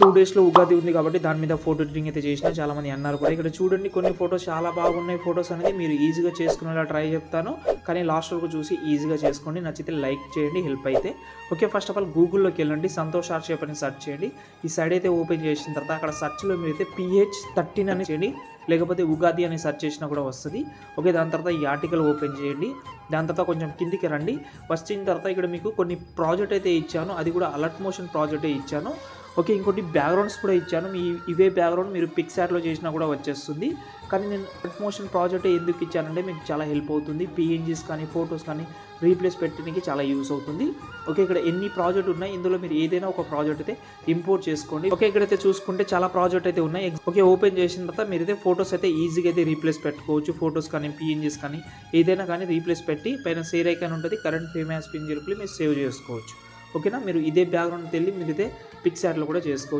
2 డేస్‌లో ఉగాది ఉంది కాబట్టి దాని మీద ఫోటో ఎడిటింగ్ అయితే చేసినా చాలామంది అన్నారు కూడా. ఇక్కడ చూడండి కొన్ని ఫోటోస్ చాలా బాగున్నాయి. ఫోటోస్ అనేది మీరు ఈజీగా చేసుకునేలా ట్రై చెప్తాను. కానీ లాస్ట్ వరకు చూసి ఈజీగా చేసుకోండి. నచ్చితే లైక్ చేయండి, హెల్ప్ అయితే. ఓకే, ఫస్ట్ ఆఫ్ ఆల్ గూగుల్‌లోకి వెళ్ళండి. సంతోష్ ఆర్ట్ షేప్ అని సెర్చ్ చేయండి. ఈ సైడ్ అయితే ఓపెన్ చేసిన తర్వాత అక్కడ సెర్చ్‌లో మీరైతే PH13 అని చేయండి, లేకపోతే ఉగాది అని సెర్చ్ చేసినా కూడా వస్తుంది. ఓకే, దాని తర్వాత ఈ ఆర్టికల్ ఓపెన్ చేయండి. దాని తర్వాత కొంచెం కిందికి రండి. వచ్చిన తర్వాత ఇక్కడ మీకు కొన్ని ప్రాజెక్ట్ అయితే ఇచ్చాను, అది కూడా అలర్ట్ మోషన్ ప్రాజెక్టే ఇచ్చాను. ఓకే, ఇంకోటి బ్యాక్గ్రౌండ్స్ కూడా ఇచ్చాను. ఇవే బ్యాక్గ్రౌండ్ మీరు పిక్సార్ట్లో చేసినా కూడా వచ్చేస్తుంది. కానీ నేను అలర్ట్ మోషన్ ప్రాజెక్ట్ ఎందుకు ఇచ్చానంటే మీకు చాలా హెల్ప్ అవుతుంది. PNGs కానీ ఫొటోస్ కానీ రీప్లేస్ పెట్టడానికి చాలా యూస్ అవుతుంది. ఓకే, ఇక్కడ ఎన్ని ప్రాజెక్ట్ ఉన్నాయి, ఇందులో మీరు ఏదైనా ఒక ప్రాజెక్ట్ అయితే ఇంపోర్ట్ చేసుకోండి. ఓకే, ఇక్కడైతే చూసుకుంటే చాలా ప్రాజెక్ట్ అయితే ఉన్నాయి. ఓకే, ఓపెన్ చేసిన తర్వాత మీరైతే ఫొటోస్ అయితే ఈజీగా అయితే రీప్లేస్ పెట్టుకోవచ్చు. ఫొటోస్ కానీ PNGs కానీ ఏదైనా కానీ రీప్లేస్ పెట్టి పైన సేవ్ ఐకాన్ ఉంటుంది, కరెంట్ ఫ్రేమ్ యాజ్ పిన్ చెప్పి మీరు సేవ్ చేసుకోవచ్చు. ఓకేనా, మీరు ఇదే బ్యాక్గ్రౌండ్ వెళ్ళి మీరైతే పిక్సార్ట్లో కూడా చేసుకోవచ్చు.